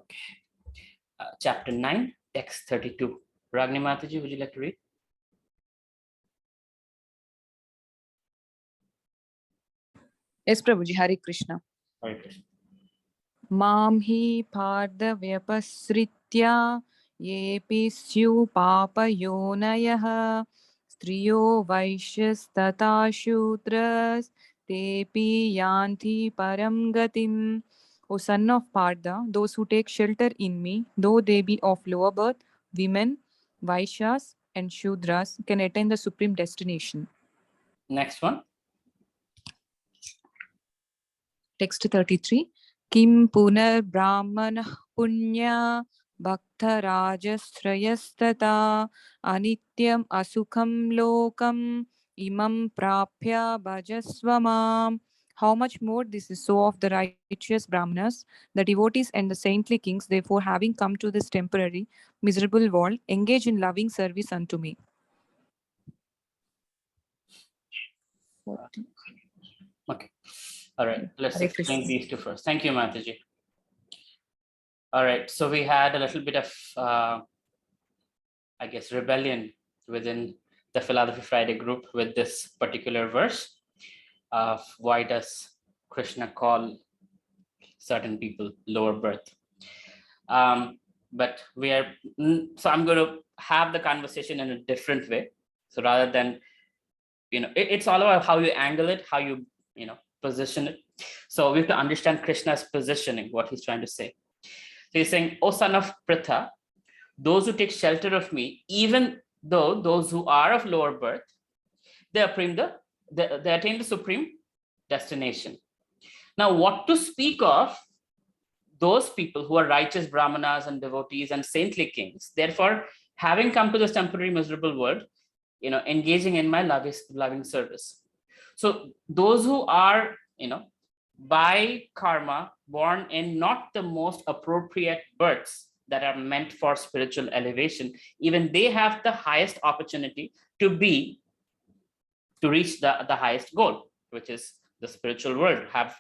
Okay. Chapter 9, text 32. Ragni Mataji, would you like to read? Yes, Prabhuji. Hare Krishna. Hare Krishna. Mam hi pardha vyapasritya yepi syu papa yonayah striyo vaishyas tata shudras tepi yanti param gatim. O son of Partha, those who take shelter in me, though they be of lower birth, women, Vaishyas, and Shudras, can attain the supreme destination. Next one. Text 33. Kim punar brahmana punya bhakta rajasrayastata anityam asukham lokam imam prapya bhajasvamam. How much more this is so of the righteous brahmanas, the devotees and the saintly kings, therefore having come to this temporary, miserable world, engage in loving service unto me. Okay. All right. Let's Hare explain Krishna. these two first. Thank you, Mataji. All right. So we had a little bit of, I guess, rebellion within the Philosophy Friday group with this particular verse of why does Krishna call certain people lower birth? But we are, so I'm going to have the conversation in a different way. So rather than, it's all about how you angle it, how you, position it. So we have to understand Krishna's positioning, what he's trying to say. So he's saying, O son of Pritha, those who take shelter of me, even though those who are of lower birth, they attain the supreme destination. Now, what to speak of those people who are righteous brahmanas and devotees and saintly kings, therefore, having come to this temporary miserable world, engaging in my loving service. So those who are, by karma, born in not the most appropriate births that are meant for spiritual elevation, even they have the highest opportunity to reach the highest goal, which is the spiritual world, have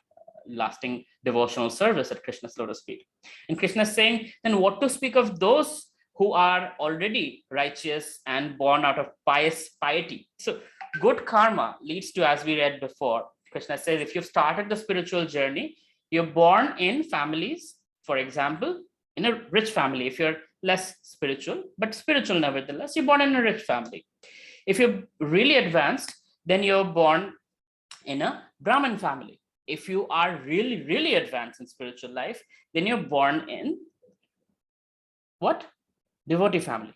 lasting devotional service at Krishna's lotus feet. And Krishna is saying, then what to speak of those who are already righteous and born out of piety? So good karma leads to, as we read before, Krishna says, if you've started the spiritual journey, you're born in families, for example, in a rich family. If you're less spiritual, but spiritual nevertheless, you're born in a rich family. If you're really advanced, then you're born in a Brahmin family. If you are really, really advanced in spiritual life, then you're born in what? Devotee family.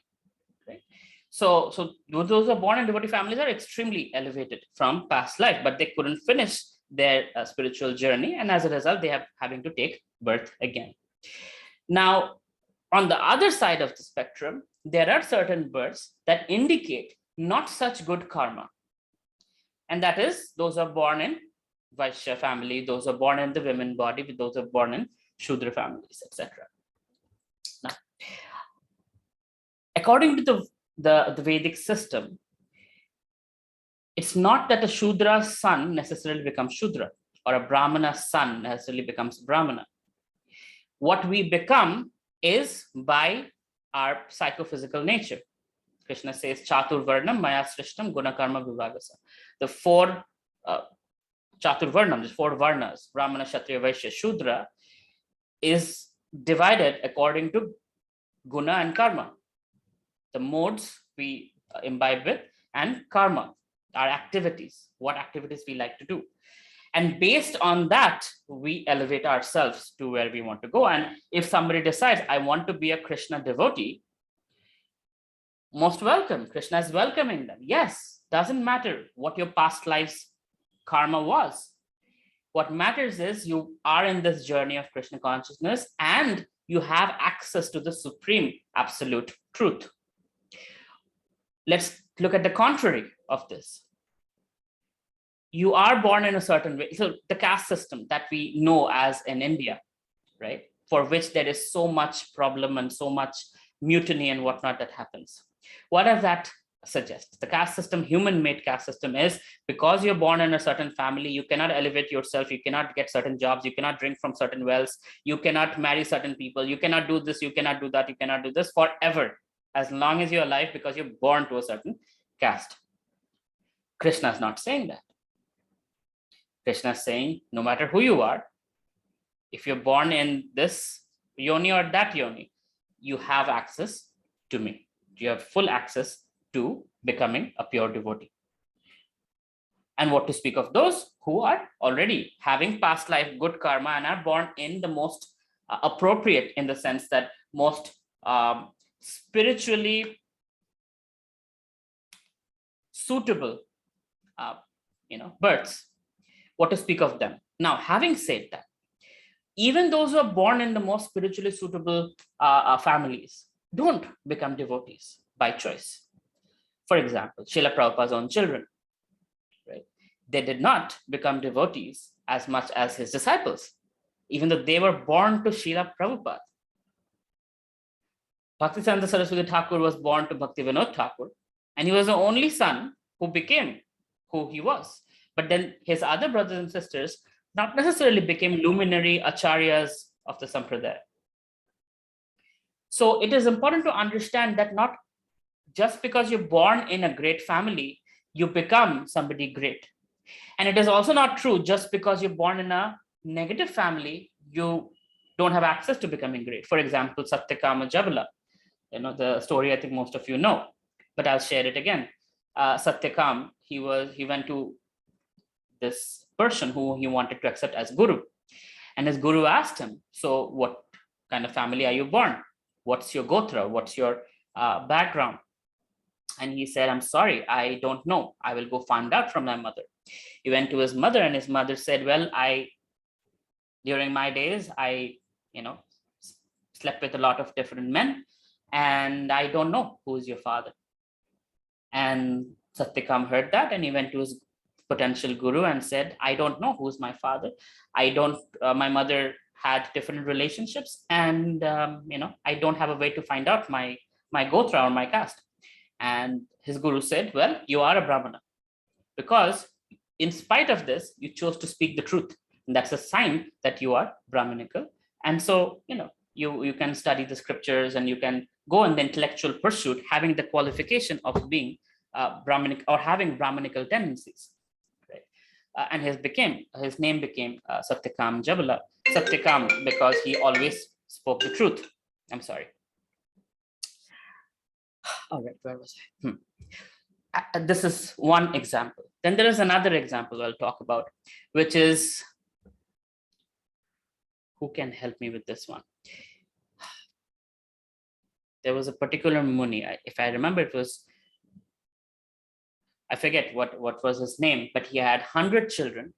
Right? So those who are born in devotee families are extremely elevated from past life, but they couldn't finish their spiritual journey, and as a result, they are having to take birth again. Now, on the other side of the spectrum, there are certain births that indicate not such good karma, and that is those who are born in Vaishya family, those who are born in the women body, those who are born in Shudra families, etc. Now, according to the Vedic system, it's not that a Shudra's son necessarily becomes Shudra or a Brahmana's son necessarily becomes Brahmana. What we become is by our psychophysical nature. Krishna says, Chatur Varnam Maya Srishtam Guna Karma Vivagasa. The four Chatur Varnam, the four Varnas, Brahmana, Kshatriya, Vaishya, Shudra, is divided according to Guna and Karma. The modes we imbibe with, and karma, our activities, what activities we like to do. And based on that, we elevate ourselves to where we want to go. And if somebody decides, I want to be a Krishna devotee, most welcome. Krishna is welcoming them. Yes, doesn't matter what your past life's karma was. What matters is you are in this journey of Krishna consciousness and you have access to the supreme absolute truth. Let's look at the contrary of this. You are born in a certain way. So the caste system that we know as in India, right? For which there is so much problem and so much mutiny and whatnot that happens. What does that suggests. The caste system, human-made caste system, is because you're born in a certain family, you cannot elevate yourself, you cannot get certain jobs, you cannot drink from certain wells, you cannot marry certain people, you cannot do this, you cannot do that, you cannot do this forever, as long as you're alive, because you're born to a certain caste. Krishna is not saying that. Krishna is saying, no matter who you are, if you're born in this yoni or that yoni, you have access to me. You have full access to becoming a pure devotee. And what to speak of those who are already having past life good karma and are born in the most appropriate, in the sense that most spiritually suitable births. What to speak of them? Now, having said that, even those who are born in the most spiritually suitable families don't become devotees by choice. For example, Srila Prabhupada's own children, right? They did not become devotees as much as his disciples, even though they were born to Srila Prabhupada. Bhaktisiddhanta Saraswati Thakur was born to Bhakti Vinod Thakur, and he was the only son who became who he was. But then his other brothers and sisters not necessarily became luminary acharyas of the sampradaya. So it is important to understand that not just because you're born in a great family, you become somebody great. And it is also not true just because you're born in a negative family, you don't have access to becoming great. For example, Satyakama Jabala, the story I think most of you know, but I'll share it again. Satyakam, he went to this person who he wanted to accept as guru. And his guru asked him, so what kind of family are you born? What's your gotra? What's your background? And he said, I'm sorry, I don't know. I will go find out from my mother. He went to his mother, and his mother said, well, during my days, I slept with a lot of different men, and I don't know who is your father. And Satyakam heard that, and he went to his potential guru and said, I don't know who's my father. My mother had different relationships, and I don't have a way to find out my gotra or my caste. And his guru said, well, you are a Brahmana, because in spite of this, you chose to speak the truth. And that's a sign that you are Brahmanical. And so, you can study the scriptures, and you can go in the intellectual pursuit, having the qualification of being Brahmanic or having Brahmanical tendencies. Right? And his name became Satyakam Jabala. Satyakam because he always spoke the truth. I'm sorry. All right, where was I? This is one example. Then there is another example I'll talk about, which is, who can help me with this one? There was a particular Muni, if I remember, I forget what was his name, but he had 100 children.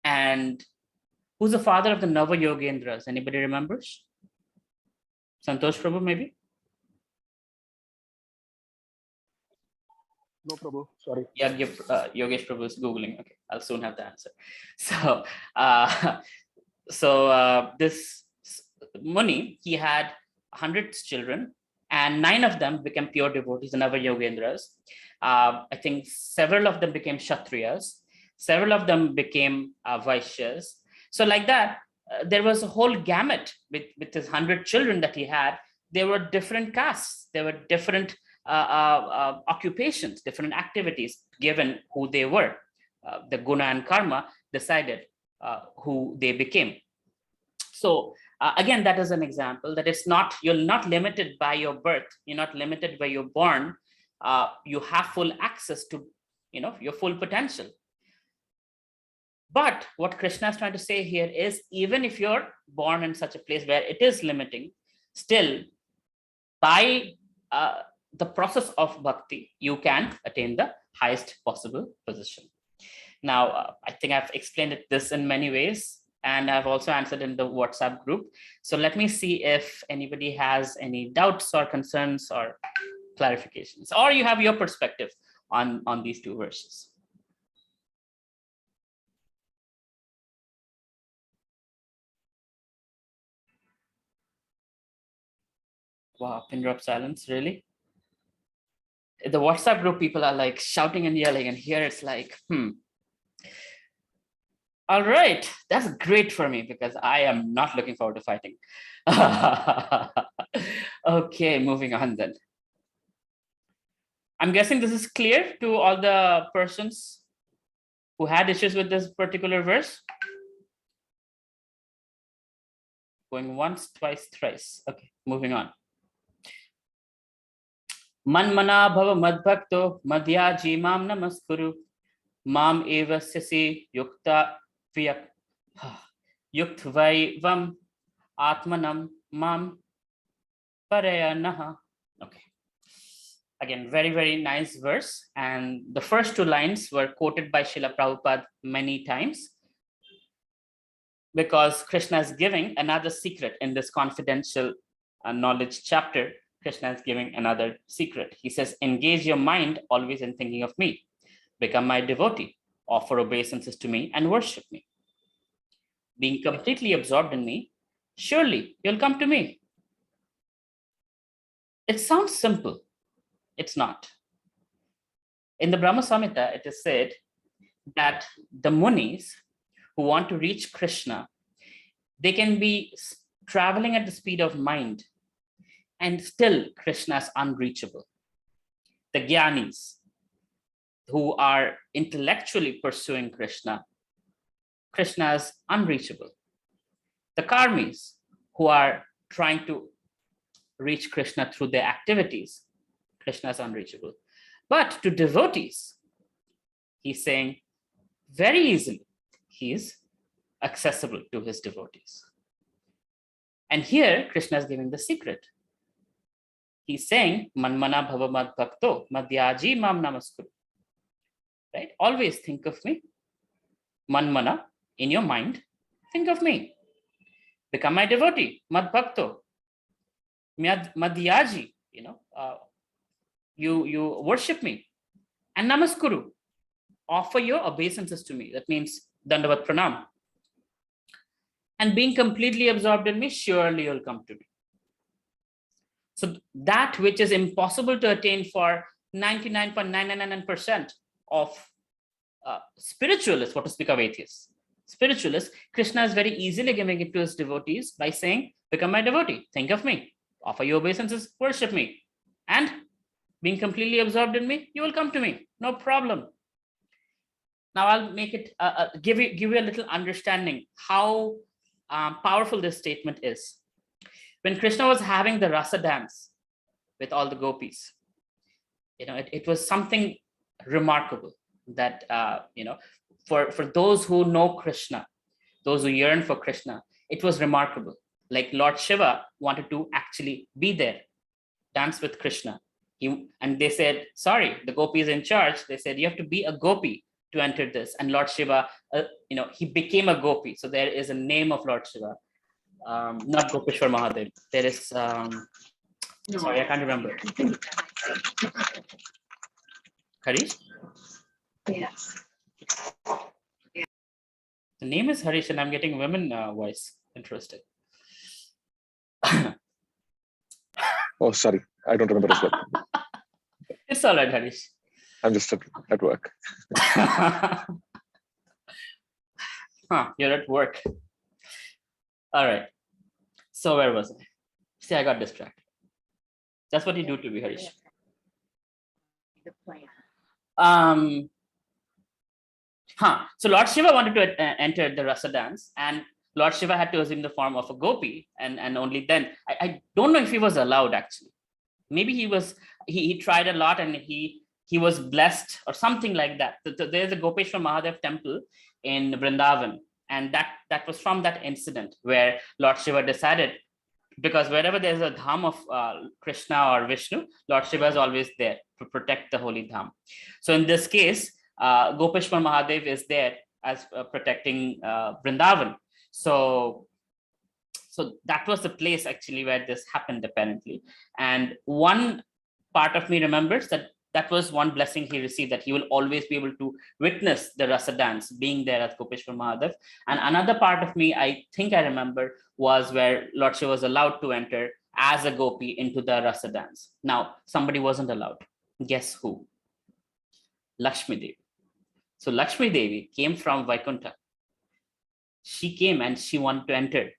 And who's the father of the Nava Yogendras? Anybody remembers? Santosh Prabhu, maybe? No, Prabhu, sorry. Yeah, Yogesh Prabhu is Googling. Okay, I'll soon have the answer. So, this Muni, he had 100 children, and 9 of them became pure devotees, the Nava Yogendras. I think several of them became Kshatriyas, several of them became Vaishyas. So like that, there was a whole gamut with his 100 children that he had. There were different castes, there were different occupations, different activities, given who they were. The guna and karma decided who they became. So again, that is an example that you're not limited by your birth, you're not limited where you're born. You have full access to your full potential. But what Krishna is trying to say here is, even if you're born in such a place where it is limiting, still by the process of bhakti, you can attain the highest possible position. Now, I think I've explained this in many ways, and I've also answered in the WhatsApp group. So let me see if anybody has any doubts or concerns or clarifications, or you have your perspective on these two verses. Wow, pin drop silence, really? the WhatsApp group, people are like shouting and yelling, and here it's like, all right, that's great for me because I am not looking forward to fighting. Okay, moving on then. I'm guessing this is clear to all the persons who had issues with this particular verse. Going once, twice, thrice. Okay, moving on. Manmana bhava madbhakto madhyaji mam namaskuru mam eva sisi yukta vyak yuktvaivam atmanam mam parayanaha. Okay. Again, very, very nice verse. And the first two lines were quoted by Srila Prabhupada many times because Krishna is giving another secret in this confidential knowledge chapter. Krishna is giving another secret. He says, engage your mind always in thinking of me. Become my devotee. Offer obeisances to me and worship me. Being completely absorbed in me, surely you'll come to me. It sounds simple. It's not. In the Brahma Samhita, it is said that the munis who want to reach Krishna, they can be traveling at the speed of mind and still Krishna is unreachable. The Gyanis who are intellectually pursuing Krishna, Krishna is unreachable. The Karmis who are trying to reach Krishna through their activities, Krishna is unreachable. But to devotees, he's saying very easily, he is accessible to his devotees. And here, Krishna is giving the secret. He's saying, Manmana bhava mad bhakto madhyaji mam namaskuru. Right? Always think of me. Manmana, in your mind, think of me. Become my devotee, mad bhakto. Madhyaji, you worship me. And namaskuru, offer your obeisances to me. That means dandavat pranam. And being completely absorbed in me, surely you'll come to me. So that which is impossible to attain for 99.999% of spiritualists, what to speak of atheists, spiritualists, Krishna is very easily giving it to his devotees by saying, become my devotee, think of me, offer your obeisances, worship me. And being completely absorbed in me, you will come to me, no problem. Now I'll make it, give you a little understanding how powerful this statement is. When Krishna was having the rasa dance with all the gopis, it was something remarkable that, for those who know Krishna, those who yearn for Krishna, it was remarkable. Like Lord Shiva wanted to actually be there, dance with Krishna. And they said, sorry, the gopi is in charge. They said, you have to be a gopi to enter this. And Lord Shiva, he became a gopi. So there is a name of Lord Shiva, not Gopeshwar Mahadev. There is, sorry, I can't remember. Harish? Yes. The name is Harish and I'm getting women voice. Interesting. Oh, sorry. I don't remember as well. It's all right, Harish. I'm just at work. You're at work. All right. So where was I? See, I got distracted. That's what you do to me, Harish. The plan. So Lord Shiva wanted to enter the rasa dance, and Lord Shiva had to assume the form of a gopi, and only then, I don't know if he was allowed actually. Maybe he tried a lot and he was blessed or something like that. There's a Gopeshwar Mahadev temple in Vrindavan, and that was from that incident where Lord Shiva decided, because wherever there's a dham of Krishna or Vishnu, Lord Shiva is always there to protect the holy dham. So in this case, Gopeshwar Mahadev is there as protecting Vrindavan. So that was the place actually where this happened apparently. And one part of me remembers that was one blessing he received, that he will always be able to witness the rasa dance being there at Gopeshwar Mahadev. And another part of me, I think I remember, was where Lord Shiva was allowed to enter as a gopi into the rasa dance. Now, somebody wasn't allowed. Guess who? Lakshmi Devi. So Lakshmi Devi came from Vaikuntha. She came and she wanted to enter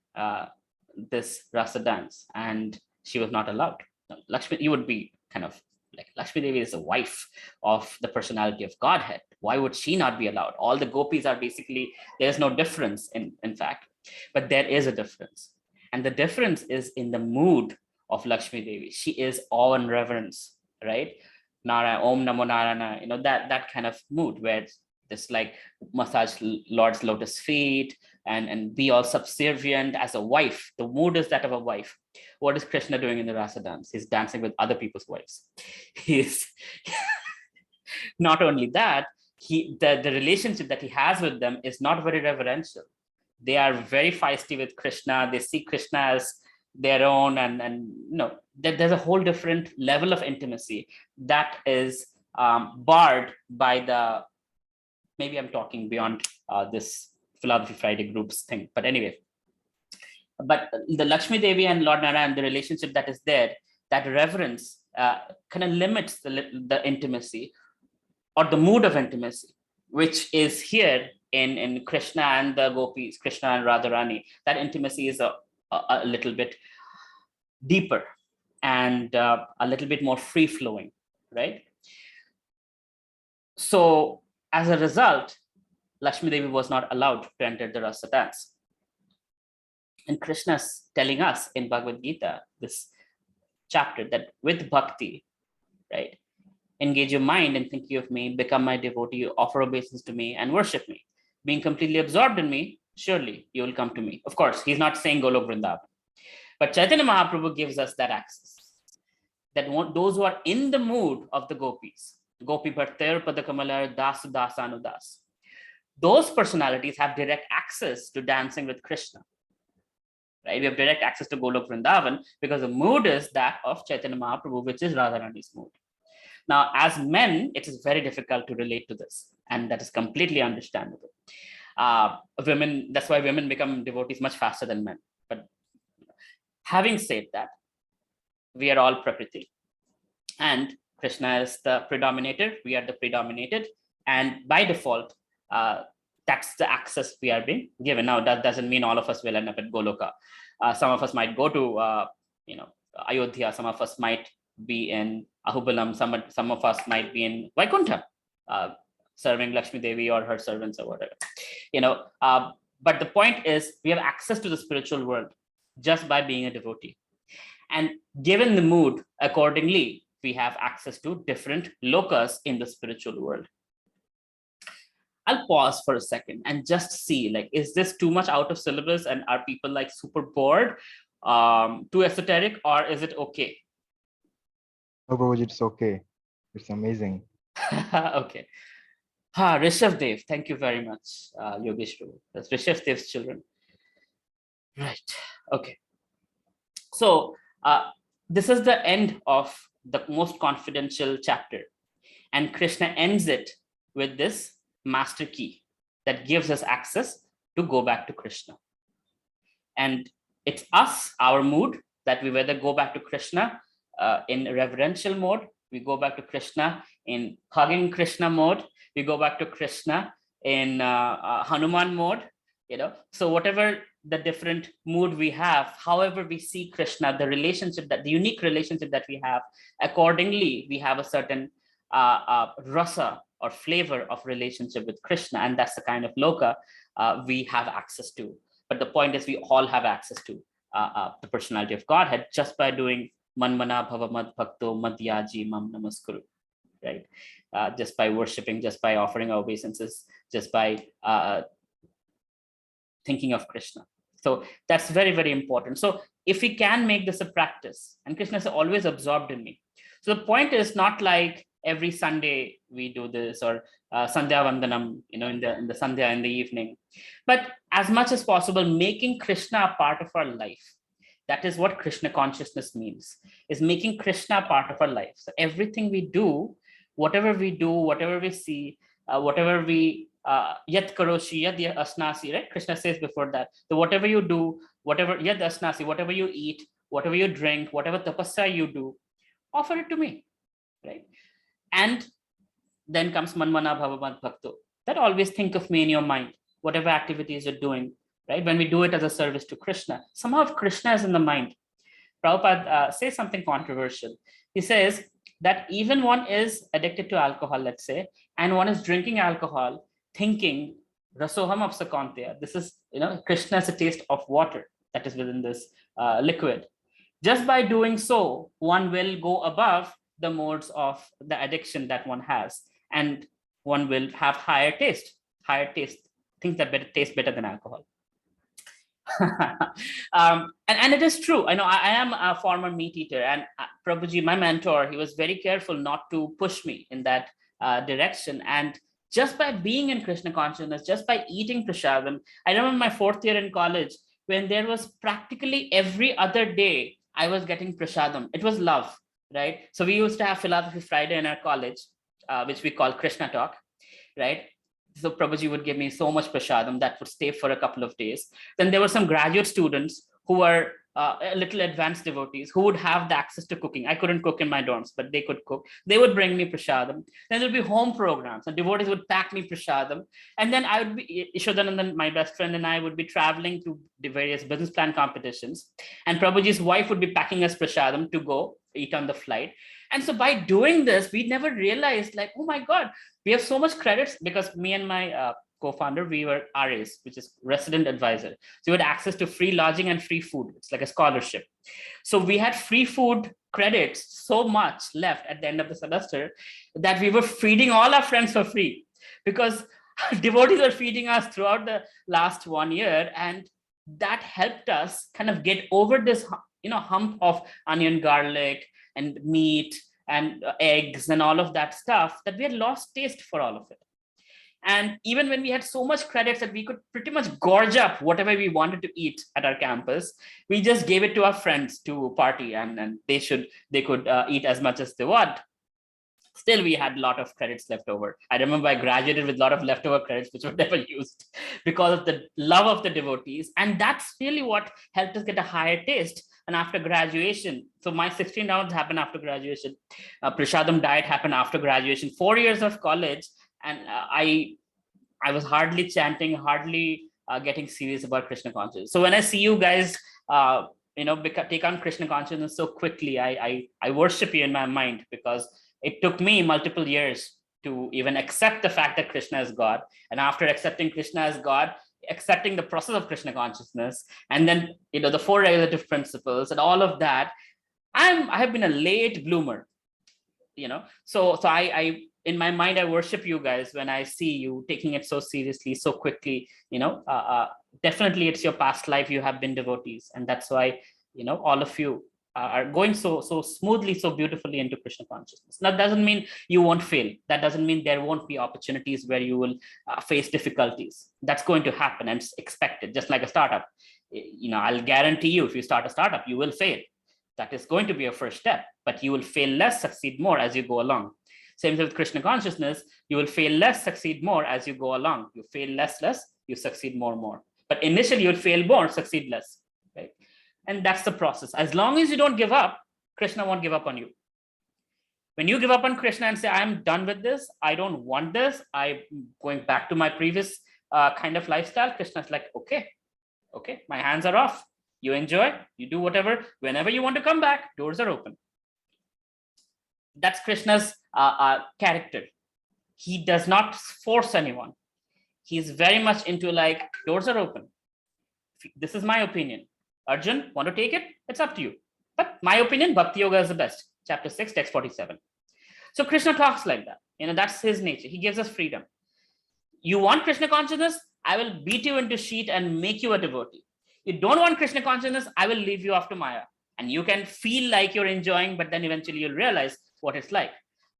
this rasa dance, and she was not allowed. Now, Lakshmi, you would be kind of like, Lakshmi Devi is the wife of the personality of Godhead. Why would she not be allowed? All the gopis are basically, there's no difference in fact, but there is a difference. And the difference is in the mood of Lakshmi Devi. She is awe and reverence, right? Nara, Om Namo Narayana, that kind of mood where it's this like massage Lord's lotus feet and be all subservient as a wife. The mood is that of a wife. What is Krishna doing in the rasa dance? He's dancing with other people's wives. He's not only that, the relationship that he has with them is not very reverential. They are very feisty with Krishna. They see Krishna as their own, and there's a whole different level of intimacy that is barred by the, maybe I'm talking beyond this Philosophy Friday groups thing, but anyway, but the Lakshmi Devi and Lord Narayan, the relationship that is there, that reverence kind of limits the intimacy or the mood of intimacy, which is here in Krishna and the gopis, Krishna and Radharani. That intimacy is a little bit deeper and a little bit more free flowing, right? So as a result, Lakshmi Devi was not allowed to enter the rasa dance. And Krishna's telling us in Bhagavad Gita, this chapter, that with bhakti, right, engage your mind in thinking of me, become my devotee, offer obeisance to me, and worship me. Being completely absorbed in me, surely you will come to me. Of course, he's not saying Golok Vrindavan. But Chaitanya Mahaprabhu gives us that access. That those who are in the mood of the gopis, Gopi Bhartar Padakamalar Das Dasanudas, those personalities have direct access to dancing with Krishna. Right? We have direct access to Golok Vrindavan because the mood is that of Chaitanya Mahaprabhu, which is Radharani's mood. Now, as men, it is very difficult to relate to this, and that is completely understandable. Women, that's why women become devotees much faster than men. But having said that, we are all Prakriti, and Krishna is the predominator, we are the predominated, and by default, that's the access we are being given. Now, that doesn't mean all of us will end up at Goloka. Some of us might go to, Ayodhya. Some of us might be in Ahubalam. Some of us might be in Vaikuntha, serving Lakshmi Devi or her servants or whatever. But the point is, we have access to the spiritual world just by being a devotee. And given the mood, accordingly, we have access to different lokas in the spiritual world. I'll pause for a second and just see, like, is this too much out of syllabus and are people like super bored, too esoteric, or is it okay? No, Prabhuji, it's okay. It's amazing. Okay. Rishabh Dev, thank you very much, Yogesh Prabhu. That's Rishabh Dev's children. Right. Okay. So this is the end of the most confidential chapter. And Krishna ends it with this master key that gives us access to go back to Krishna. And it's us, our mood, that we whether go back to Krishna in reverential mode, we go back to Krishna in hugging Krishna mode, we go back to Krishna in Hanuman mode, So whatever the different mood we have, however we see Krishna, the unique relationship that we have, accordingly, we have a certain rasa or flavor of relationship with Krishna, and that's the kind of loka we have access to. But the point is, we all have access to the personality of Godhead just by doing manmana bhava mad bhakto madhyaji mam namaskuru, right? Just by worshiping, just by offering our obeisances, just by thinking of Krishna. So that's very, very important. So if we can make this a practice, and Krishna is always absorbed in me. So the point is not like every Sunday we do this, or Sandhya Vandanam, in the Sandhya in the evening, but as much as possible, making Krishna a part of our life. That is what Krishna consciousness means, is making Krishna a part of our life. So everything we do, whatever we see, whatever we yat karoshi yad asnasi, right? Krishna says before that. So whatever you do, whatever yad asnasi, whatever you eat, whatever you drink, whatever tapasya you do, offer it to me, right? And then comes Manmana Bhava Mad Bhakto, that always think of me in your mind, whatever activities you're doing, right? When we do it as a service to Krishna, somehow Krishna is in the mind. Prabhupada says something controversial. He says that even one is addicted to alcohol, let's say, and one is drinking alcohol, thinking, Rasoham apsakanteya, this is, Krishna is a taste of water that is within this liquid. Just by doing so, one will go above the modes of the addiction that one has, and one will have higher taste, things that taste better than alcohol. And it is true. I know I am a former meat eater, and Prabhuji, my mentor, he was very careful not to push me in that direction. And just by being in Krishna consciousness, just by eating prasadam, I remember my 4th year in college when there was practically every other day I was getting prasadam. It was love, right? So we used to have PhilosophyFriday in our college, which we call Krishna Talk, right? So Prabhuji would give me so much prasadam that would stay for a couple of days. Then there were some graduate students who were a little advanced devotees who would have the access to cooking. I couldn't cook in my dorms, but they could cook. They would bring me prasadam. Then there'll be home programs, and devotees would pack me prasadam. And then I would be, Ishodanandan, my best friend, and I would be traveling to the various business plan competitions. And Prabhuji's wife would be packing us prasadam to go eat on the flight. And so by doing this, we never realized, like, oh my God, we have so much credits, because me and my co-founder, we were RAs, which is resident advisor. So we had access to free lodging and free food. It's like a scholarship. So we had free food credits so much left at the end of the semester that we were feeding all our friends for free, because devotees were feeding us throughout the last 1 year. And that helped us kind of get over this, hump of onion, garlic, and meat and eggs and all of that stuff, that we had lost taste for all of it. And even when we had so much credits that we could pretty much gorge up whatever we wanted to eat at our campus, we just gave it to our friends to party, and they could eat as much as they want. Still, we had a lot of credits left over. I remember I graduated with a lot of leftover credits, which were never used, because of the love of the devotees. And that's really what helped us get a higher taste. And after graduation, so my 16 rounds happened after graduation. Prasadam diet happened after graduation. 4 years of college, and I was hardly chanting, hardly getting serious about Krishna consciousness. So when I see you guys, take on Krishna consciousness so quickly, I worship you in my mind, because it took me multiple years to even accept the fact that Krishna is God. And after accepting Krishna as God, accepting the process of Krishna consciousness, and then the 4 regulative principles and all of that, I have been a late bloomer. So I in my mind, I worship you guys when I see you taking it so seriously, so quickly. Definitely it's your past life, you have been devotees, and that's why all of you are going so smoothly, so beautifully into Krishna consciousness. That doesn't mean you won't fail. That doesn't mean there won't be opportunities where you will face difficulties. That's going to happen, and it's expected, just like a startup. I'll guarantee you, if you start a startup, you will fail. That is going to be your first step, but you will fail less, succeed more as you go along. Same with Krishna consciousness, you will fail less, succeed more as you go along. You fail less, you succeed more. But initially you'll fail more, succeed less, right? And that's the process. As long as you don't give up, Krishna won't give up on you. When you give up on Krishna and say, I'm done with this, I don't want this, I'm going back to my previous kind of lifestyle, Krishna's like, okay, my hands are off. You enjoy, you do whatever, whenever you want to come back, doors are open. That's Krishna's character. He does not force anyone. He's very much into like, doors are open. This is my opinion. Arjun, want to take it? It's up to you. But my opinion, Bhakti Yoga is the best. Chapter 6, text 47. So Krishna talks like that. That's his nature. He gives us freedom. You want Krishna consciousness? I will beat you into sheet and make you a devotee. You don't want Krishna consciousness? I will leave you off to Maya. And you can feel like you're enjoying, but then eventually you'll realize what it's like.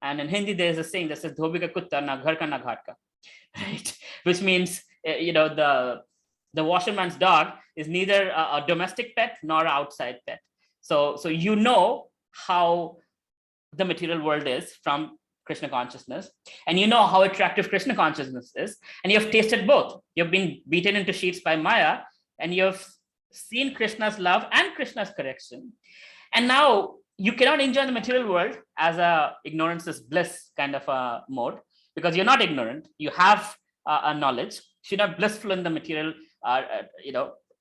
And in Hindi, there's a saying that says, Dhobi ka kutta, na ghar ka na ghat ka. Right? Which means, the washerman's dog is neither a domestic pet nor an outside pet. So you know how the material world is from Krishna consciousness, and you know how attractive Krishna consciousness is, and you have tasted both. You've been beaten into sheets by Maya, and you've seen Krishna's love and Krishna's correction. And now you cannot enjoy the material world as a ignorance is bliss kind of a mode, because you're not ignorant. You have a knowledge. You're not blissful in the material,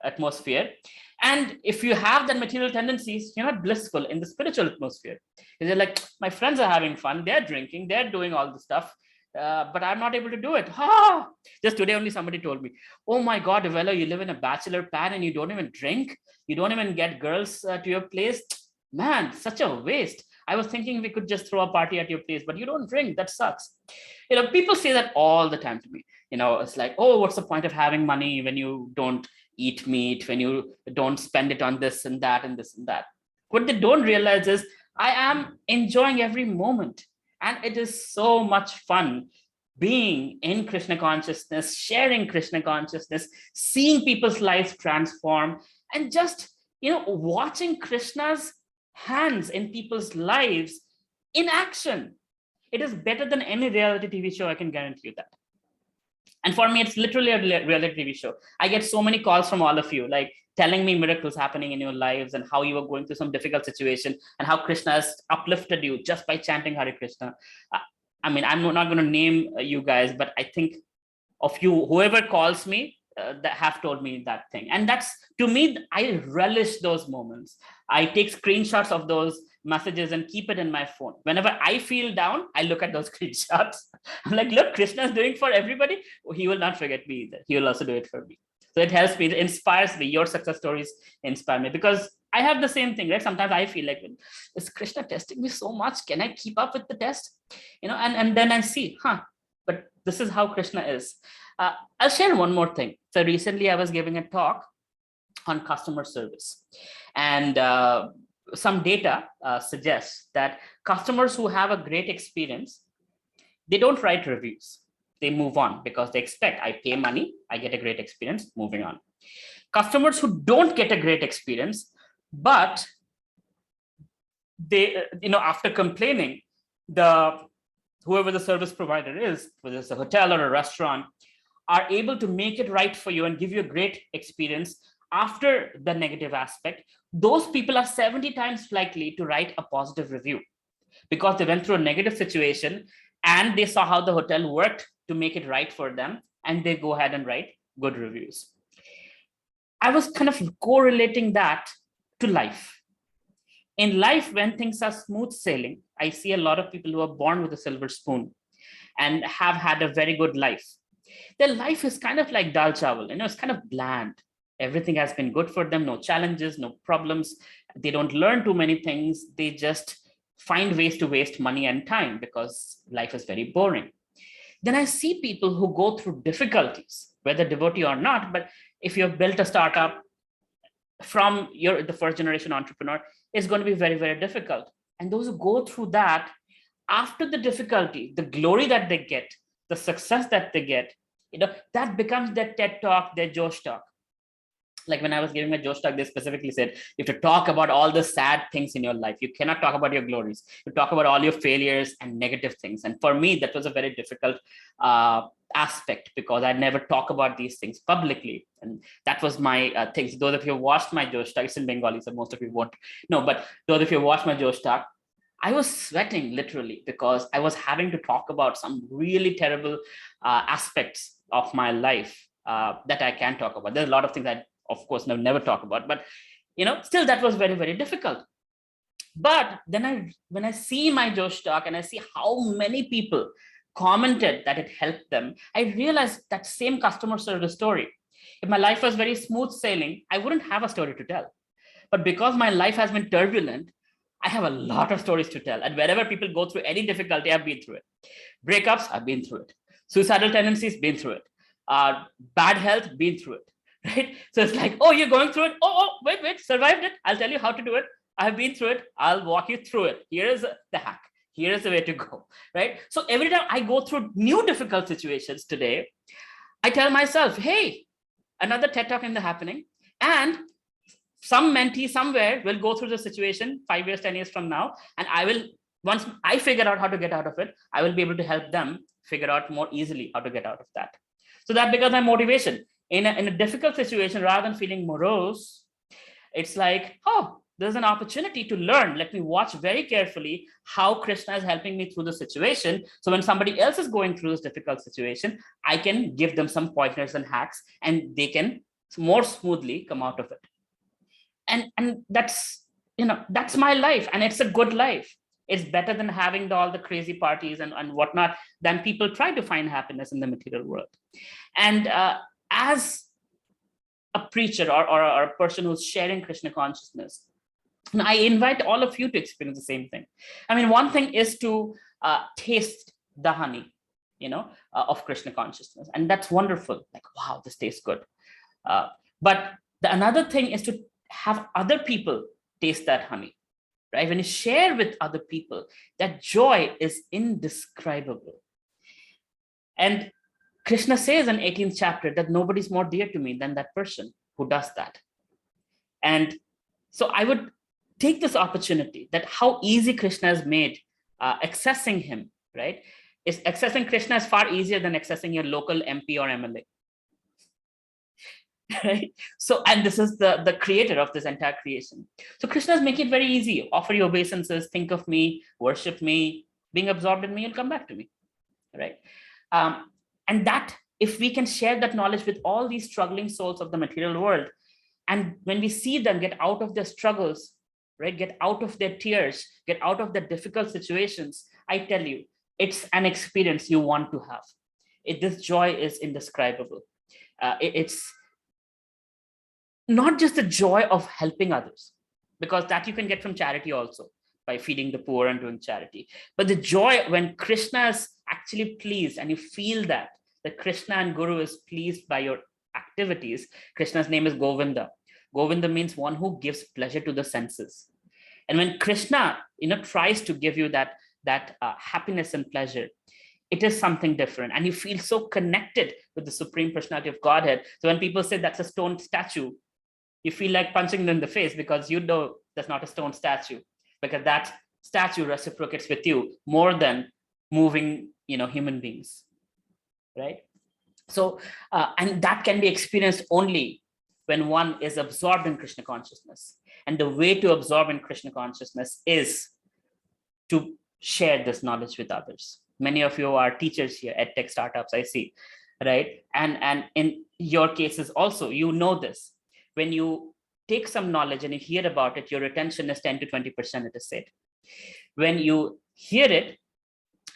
atmosphere. And if you have that material tendencies, you're not blissful in the spiritual atmosphere. You're like, my friends are having fun. They're drinking. They're doing all the stuff. But I'm not able to do it. Just today only somebody told me, oh my God, Avelo, you live in a bachelor pad and you don't even drink. You don't even get girls to your place. Man, such a waste. I was thinking we could just throw a party at your place, but you don't drink. That sucks. People say that all the time to me. It's like, oh, what's the point of having money when you don't eat meat, when you don't spend it on this and that and this and that? What they don't realize is I am enjoying every moment. And it is so much fun being in Krishna consciousness, sharing Krishna consciousness, seeing people's lives transform, and just, watching Krishna's hands in people's lives in action. It is better than any reality TV show, I can guarantee you that. And for me, it's literally a reality TV show. I get so many calls from all of you, like telling me miracles happening in your lives and how you were going through some difficult situation and how Krishna has uplifted you just by chanting Hare Krishna. I'm not going to name you guys, but I think of you, whoever calls me, that have told me that thing. And that's, to me, I relish those moments. I take screenshots of those messages and keep it in my phone. Whenever I feel down, I look at those screenshots. I'm like, look, Krishna is doing for everybody. He will not forget me either. He will also do it for me. So it helps me, it inspires me. Your success stories inspire me, because I have the same thing, right? Sometimes I feel like, is Krishna testing me so much? Can I keep up with the test? And then I see, but this is how Krishna is. I'll share one more thing. So recently I was giving a talk on customer service, and some data suggests that customers who have a great experience, they don't write reviews. They move on because they expect, I pay money, I get a great experience, moving on. Customers who don't get a great experience, but they, after complaining, whoever the service provider is, whether it's a hotel or a restaurant, are able to make it right for you and give you a great experience after the negative aspect. Those people are 70 times likely to write a positive review, because they went through a negative situation and they saw how the hotel worked to make it right for them, and they go ahead and write good reviews. I was kind of correlating that to life. In life, when things are smooth sailing, I see a lot of people who are born with a silver spoon and have had a very good life. Their life is kind of like dal chawal, it's kind of bland. Everything has been good for them, no challenges, no problems. They don't learn too many things. They just find ways to waste money and time because life is very boring. Then I see people who go through difficulties, whether devotee or not, but if you've built a startup from the first generation entrepreneur, it's going to be very, very difficult. And those who go through that, after the difficulty, the glory that they get, the success that they get, that becomes their TED talk, their Josh talk. Like when I was giving my Josh talk, they specifically said, you have to talk about all the sad things in your life. You cannot talk about your glories. You talk about all your failures and negative things. And for me, that was a very difficult aspect, because I never talk about these things publicly. And that was my thing. So those of you who watched my Josh talk, it's in Bengali, so most of you won't know, but those of you who watched my Josh talk, I was sweating literally, because I was having to talk about some really terrible aspects of my life that I can talk about. There's a lot of things I, of course, never talk about, but still that was very, very difficult. But then when I see my Josh talk and I see how many people commented that it helped them, I realized that same customer service story. If my life was very smooth sailing, I wouldn't have a story to tell. But because my life has been turbulent, I have a lot of stories to tell. And wherever people go through any difficulty, I've been through it. Breakups, I've been through it. Suicidal tendencies, been through it. Bad health, been through it. Right? So it's like, oh, you're going through it. Oh, wait, survived it. I'll tell you how to do it. I've been through it. I'll walk you through it. Here is the hack. Here is the way to go. Right? So every time I go through new difficult situations today, I tell myself, hey, another TED Talk in the happening. And some mentee somewhere will go through the situation 5 years, 10 years from now. And I will, once I figure out how to get out of it, I will be able to help them figure out more easily how to get out of that. So that becomes my motivation. In a difficult situation, rather than feeling morose, it's like, oh, there's an opportunity to learn. Let me watch very carefully how Krishna is helping me through the situation. So when somebody else is going through this difficult situation, I can give them some pointers and hacks, and they can more smoothly come out of it. And that's, that's my life, and it's a good life. It's better than having all the crazy parties and whatnot, than people try to find happiness in the material world. And as a preacher or a person who's sharing Krishna consciousness, and I invite all of you to experience the same thing. I mean, one thing is to taste the honey, of Krishna consciousness. And that's wonderful. Like, wow, this tastes good. But the another thing is to have other people taste that honey, right? When you share with other people, that joy is indescribable. And Krishna says in 18th chapter that nobody's more dear to me than that person who does that. And so I would take this opportunity that how easy Krishna has made accessing him, right? Is accessing Krishna is far easier than accessing your local MP or MLA. Right? So, and this is the creator of this entire creation. So Krishna is making it very easy. Offer your obeisances, think of me, worship me, being absorbed in me, you'll come back to me. Right? And that, if we can share that knowledge with all these struggling souls of the material world, and when we see them get out of their struggles, right, get out of their tears, get out of their difficult situations, I tell you, it's an experience you want to have. This joy is indescribable. It's not just the joy of helping others, because that you can get from charity also, by feeding the poor and doing charity. But the joy when Krishna is actually pleased, and you feel that Krishna and Guru is pleased by your activities. Krishna's name is Govinda. Govinda means one who gives pleasure to the senses. And when Krishna, tries to give you that happiness and pleasure, it is something different. And you feel so connected with the Supreme Personality of Godhead. So when people say that's a stone statue, you feel like punching them in the face, because you know that's not a stone statue, because that statue reciprocates with you more than moving, human beings, right? So, and that can be experienced only when one is absorbed in Krishna consciousness. And the way to absorb in Krishna consciousness is to share this knowledge with others. Many of you are teachers here at TEDx Startups, I see, right? And in your cases also, this. When you take some knowledge and you hear about it, your retention is 10 to 20%, it is said. When you hear it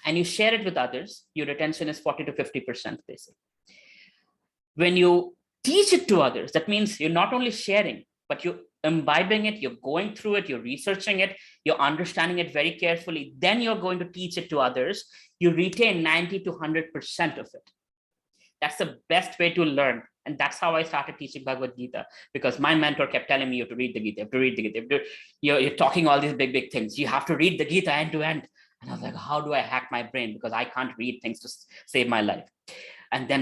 and you share it with others, your retention is 40 to 50%, they say. When you teach it to others, that means you're not only sharing, but you're imbibing it, you're going through it, you're researching it, you're understanding it very carefully, then you're going to teach it to others, you retain 90 to 100% of it. That's the best way to learn. And that's how I started teaching Bhagavad Gita, because my mentor kept telling me, you have to read the Gita, you have to read the Gita. You're talking all these big things. You have to read the Gita end to end. And I was like, how do I hack my brain? Because I can't read things to save my life. And then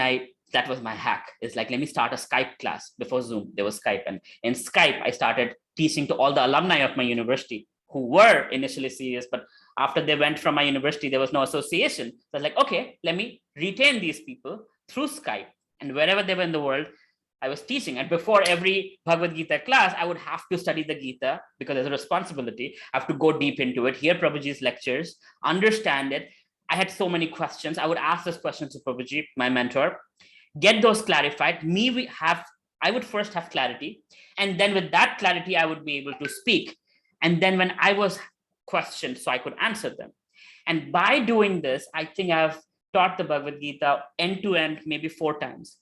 that was my hack. It's like, let me start a Skype class. Before Zoom, there was Skype. And in Skype, I started teaching to all the alumni of my university who were initially serious, but after they went from my university, there was no association. So I was like, okay, let me retain these people through Skype. And wherever they were in the world, I was teaching. And before every Bhagavad Gita class, I would have to study the Gita, because there's a responsibility. I have to go deep into it, hear Prabhuji's lectures, understand it. I had so many questions. I would ask those questions to Prabhuji, my mentor, get those clarified. I would first have clarity. And then with that clarity, I would be able to speak. And then when I was questioned, so I could answer them. And by doing this, I think I've taught the Bhagavad Gita end to end, maybe 4 times.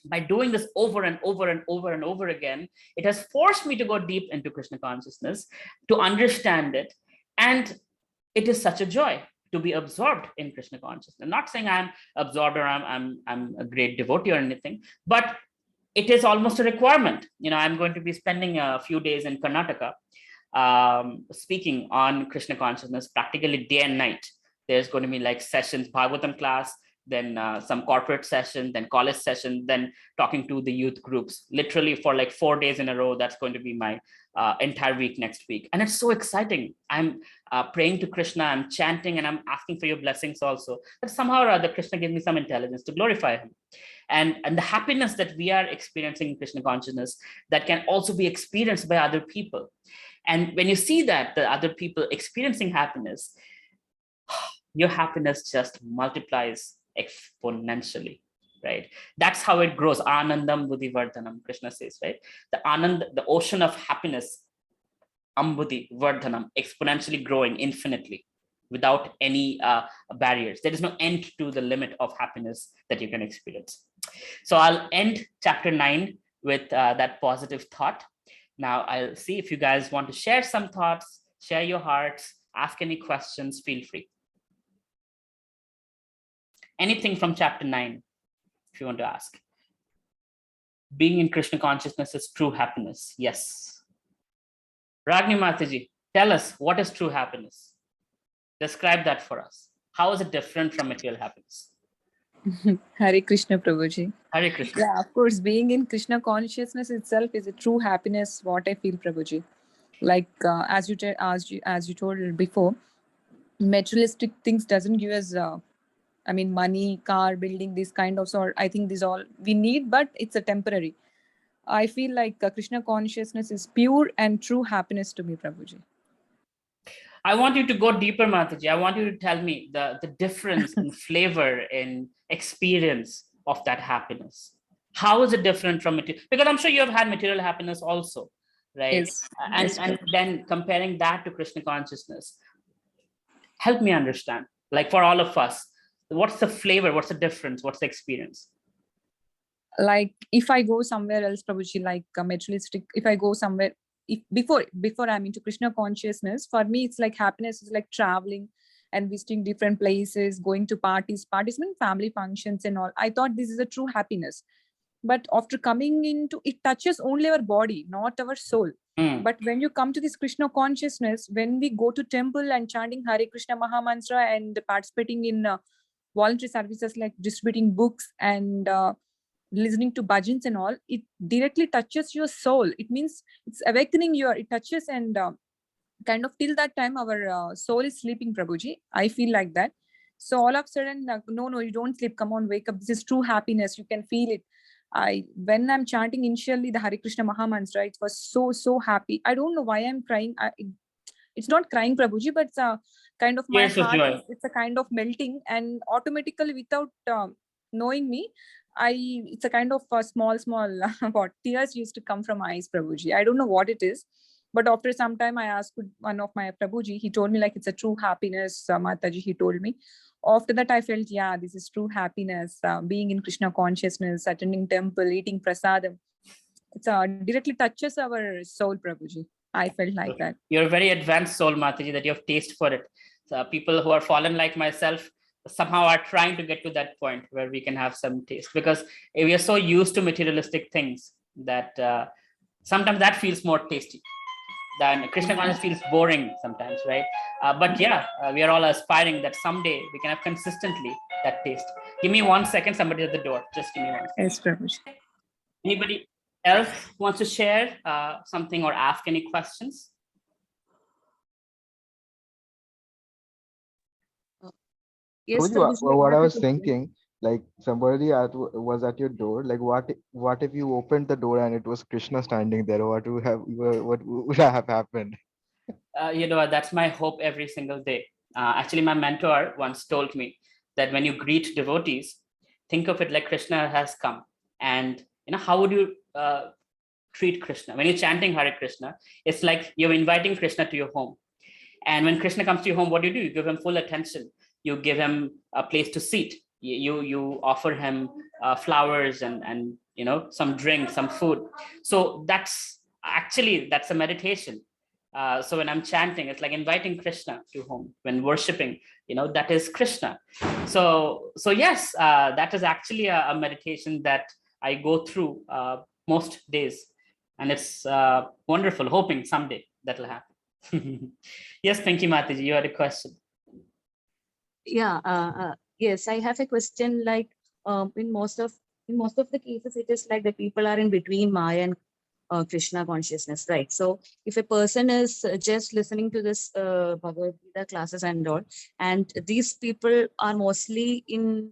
By doing this over and over and over and over again, it has forced me to go deep into Krishna consciousness, to understand it. And it is such a joy to be absorbed in Krishna consciousness. I'm not saying I'm absorbed or I'm a great devotee or anything, but it is almost a requirement. I'm going to be spending a few days in Karnataka, speaking on Krishna consciousness practically day and night. There's going to be like sessions, Bhagavatam class, then some corporate session, then college session, then talking to the youth groups, literally for like 4 days in a row. That's going to be my entire week next week. And it's so exciting. I'm praying to Krishna, I'm chanting, and I'm asking for your blessings also. But somehow or other, Krishna gives me some intelligence to glorify him. And the happiness that we are experiencing in Krishna consciousness, that can also be experienced by other people. And when you see that the other people experiencing happiness, your happiness just multiplies exponentially, right? That's how it grows. Anandam buddhi vardhanam, Krishna says, right? The anand, the ocean of happiness, ambudhi vardhanam, exponentially growing infinitely without any barriers. There is no end to the limit of happiness that you can experience. So I'll end chapter 9 with that positive thought. Now I'll see if you guys want to share some thoughts, share your hearts, ask any questions, feel free. Anything from chapter 9, if you want to ask. Being in Krishna consciousness is true happiness. Yes. Ragni Mataji, tell us, what is true happiness? Describe that for us. How is it different from material happiness? Hare Krishna, Prabhuji. Hare Krishna. Yeah, of course, being in Krishna consciousness itself is a true happiness, what I feel, Prabhuji. Like, as you told before, materialistic things doesn't give us, money, car, building, this kind of sort. I think these all we need, but it's a temporary. I feel like Krishna consciousness is pure and true happiness to me, Prabhuji. I want you to go deeper, Mataji. I want you to tell me the difference in flavor, in experience of that happiness. How is it different from material? Because I'm sure you have had material happiness also, right? Yes. And then comparing that to Krishna consciousness. Help me understand, like for all of us, what's the flavor? What's the difference? What's the experience? Like if I go somewhere else, Prabhuji, like materialistic, if I go somewhere, if before I'm into Krishna consciousness, for me it's like happiness is like traveling and visiting different places, going to parties mean family functions and all. I thought this is a true happiness, but after coming into it, touches only our body, not our soul. But when you come to this Krishna consciousness, when we go to temple and chanting Hare Krishna Mahamantra and participating in voluntary services like distributing books and listening to bhajans and all, it directly touches your soul. It means it's awakening it touches and kind of till that time our soul is sleeping, Prabhuji. I feel like that. So all of a sudden, no, you don't sleep. Come on, wake up. This is true happiness. You can feel it. When I'm chanting initially the Hare Krishna Mahamantra, it was so happy. I don't know why I'm crying. It's not crying, Prabhuji, but it's a kind of my heart. It's a kind of melting, and automatically without knowing me, it's a kind of small what tears used to come from my eyes, Prabhuji. I don't know what it is, but after some time I asked one of my Prabhuji. He told me like it's a true happiness, Mataji. He told me. After that, I felt, yeah, this is true happiness. Being in Krishna consciousness, attending temple, eating prasadam. It's directly touches our soul, Prabhuji. I felt like that. You're a very advanced soul, Mataji, that you have taste for it. So people who are fallen like myself somehow are trying to get to that point where we can have some taste, because we are so used to materialistic things that sometimes that feels more tasty than Krishna consciousness feels boring sometimes, right? But yeah, we are all aspiring that someday we can have consistently that taste. Give me 1 second, somebody at the door. Just give me 1 second. Yes, Prabhuji. Anybody else wants to share something or ask any questions? Yes, Prabhuji, what I was thinking, like somebody was at your door. Like what if you opened the door and it was Krishna standing there? What would have happened? That's my hope every single day. Actually, my mentor once told me that when you greet devotees, think of it like Krishna has come. And how would you treat Krishna? When you're chanting Hare Krishna, it's like you're inviting Krishna to your home. And when Krishna comes to your home, what do? You give him full attention. You give him a place to sit. You offer him flowers and some drink, some food. So that's a meditation. So when I'm chanting, it's like inviting Krishna to home. When worshiping, that is Krishna. So yes, that is actually a meditation that I go through most days, and it's wonderful. Hoping someday that will happen. Yes, Pinky Mataji, you had a question. Yeah. Yes, I have a question. Like in most of the cases, it is like the people are in between Maya and Krishna consciousness, right? So if a person is just listening to this Bhagavad Gita classes and all, and these people are mostly in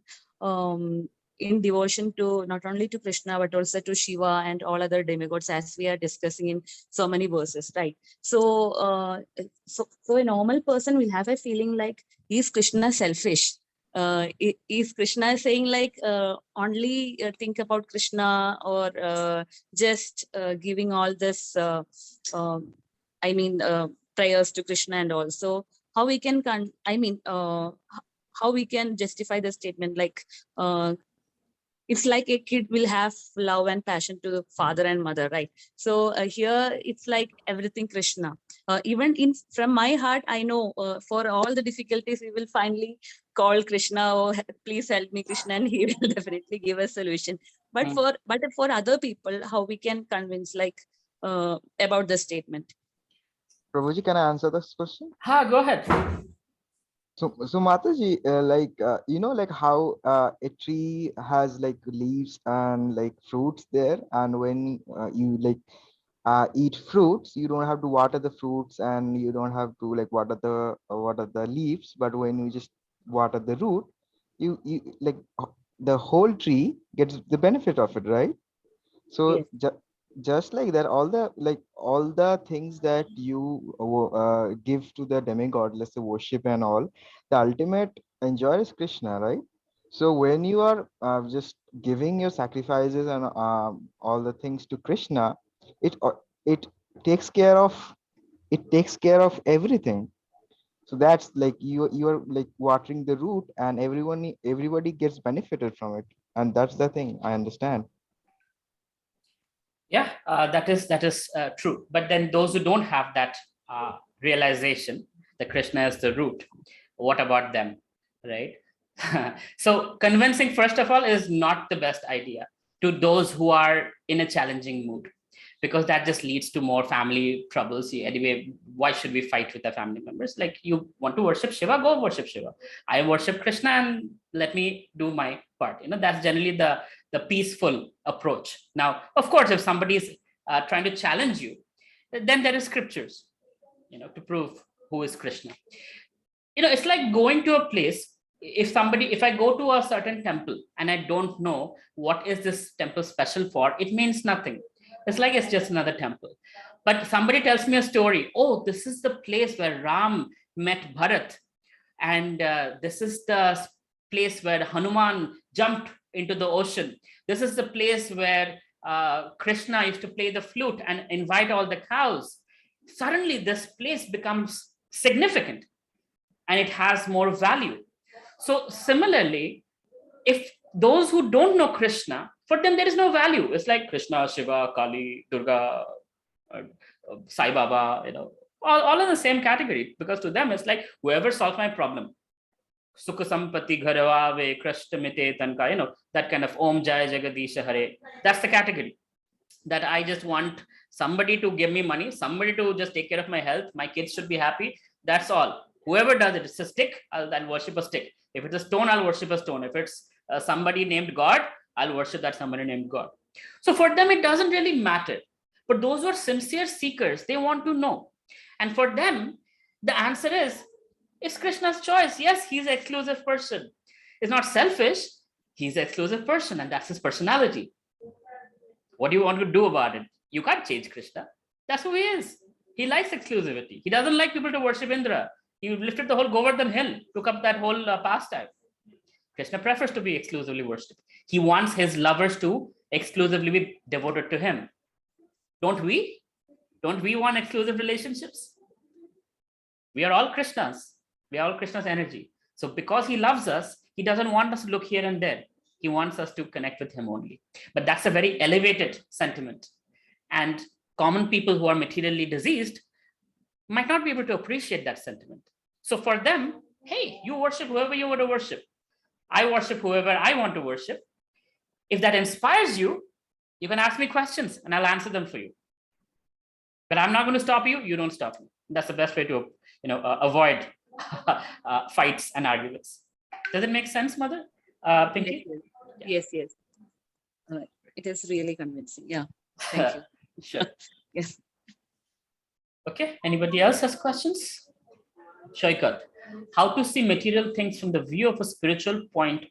in devotion to not only to Krishna, but also to Shiva and all other demigods, as we are discussing in so many verses, right? So, so a normal person will have a feeling like, is Krishna selfish? Is Krishna saying like only think about Krishna, or just giving all this, prayers to Krishna and all? So how we can, how we can justify the statement like, it's like a kid will have love and passion to the father and mother, right? So here it's like everything Krishna. Even in from my heart, I know for all the difficulties, we will finally call Krishna, or please help me, Krishna, and he will definitely give a solution. But for other people, how we can convince like about the statement? Prabhuji, can I answer this question? Go ahead. So Mataji, like how a tree has like leaves and like fruits there, and when you like eat fruits, you don't have to water the fruits, and you don't have to like water the leaves. But when you just water the root, you like the whole tree gets the benefit of it, right? So Yes. just like that, all the things that you give to the demigod, let's say worship and all, the ultimate enjoyer is Krishna, right? So when you are just giving your sacrifices and all the things to Krishna, it takes care of everything. So that's like you are like watering the root, and everybody gets benefited from it, and that's the thing I understand. Yeah, that is true. But then those who don't have that realization that Krishna is the root, what about them, right? So convincing, first of all, is not the best idea to those who are in a challenging mood, because that just leads to more family troubles. Anyway, why should we fight with the family members? Like, you want to worship Shiva, go worship Shiva. I worship Krishna, and let me do my part. That's generally the peaceful approach. Now, of course, if somebody is trying to challenge you, then there is scriptures, to prove who is Krishna. It's like going to a place. If I go to a certain temple and I don't know what is this temple special for, it means nothing. It's like it's just another temple. But somebody tells me a story. Oh, this is the place where Ram met Bharat, and this is the place where Hanuman jumped into the ocean. This is the place where Krishna used to play the flute and invite all the cows. Suddenly, this place becomes significant, and it has more value. So similarly, if those who don't know Krishna, for them there is no value. It's like Krishna, Shiva, Kali, Durga, Sai Baba, all in the same category, because to them it's like whoever solves my problem. Sukha Sampati Gharave Krishna Mite Tanka, that kind of Om Jai Jagadisha Hare. That's the category. That I just want somebody to give me money, somebody to just take care of my health, my kids should be happy. That's all. Whoever does it, it's a stick, I'll worship a stick. If it's a stone, I'll worship a stone. If it's somebody named God, I'll worship that somebody named God. So for them, it doesn't really matter. But those who are sincere seekers, they want to know. And for them, the answer is, it's Krishna's choice. Yes, he's an exclusive person. It's not selfish. He's an exclusive person, and that's his personality. What do you want to do about it? You can't change Krishna. That's who he is. He likes exclusivity. He doesn't like people to worship Indra. He lifted the whole Govardhan hill, took up that whole pastime. Krishna prefers to be exclusively worshipped. He wants his lovers to exclusively be devoted to him. Don't we? Don't we want exclusive relationships? We are all Krishnas. We are all Krishna's energy. So because he loves us, he doesn't want us to look here and there. He wants us to connect with him only. But that's a very elevated sentiment. And common people who are materially diseased might not be able to appreciate that sentiment. So for them, hey, you worship whoever you want to worship. I worship whoever I want to worship. If that inspires you, you can ask me questions and I'll answer them for you. But I'm not going to stop you. You don't stop me. That's the best way to avoid fights and arguments. Does it make sense, Mother? Pinky? Yes. It is really convincing. Yeah. Thank you. Sure. Yes. Okay. Anybody else has questions? Shoikat, how to see material things from the view of a spiritual point?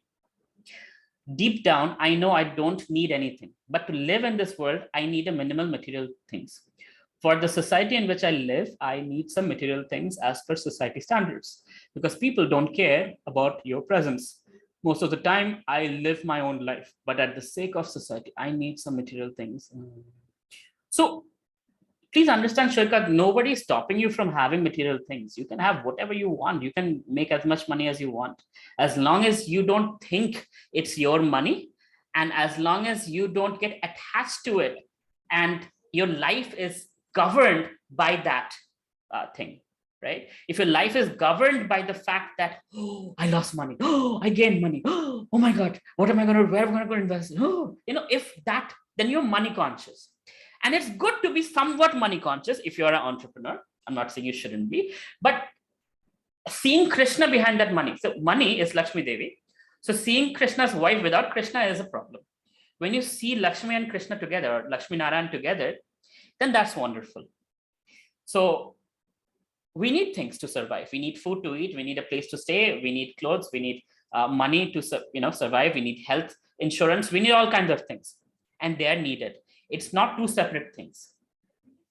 deep down, I know I don't need anything, but to live in this world, I need a minimal material things. For the society in which I live, I need some material things as per society standards, because people don't care about your presence. Most of the time, I live my own life, but at the sake of society, I need some material things. So please understand, Shirkat, nobody is stopping you from having material things. You can have whatever you want. You can make as much money as you want, as long as you don't think it's your money, and as long as you don't get attached to it, and your life is governed by that thing, right? If your life is governed by the fact that, oh, I lost money, oh, I gained money, oh my God, what am I going to, where am I going to invest? Oh, if that, then you're money conscious. And it's good to be somewhat money conscious if you're an entrepreneur. I'm not saying you shouldn't be, but seeing Krishna behind that money. So money is Lakshmi Devi. So seeing Krishna's wife without Krishna is a problem. When you see Lakshmi and Krishna together, or Lakshmi Narayan together, then that's wonderful. So we need things to survive. We need food to eat. We need a place to stay. We need clothes. We need money to survive. We need health insurance. We need all kinds of things, and they are needed. It's not two separate things.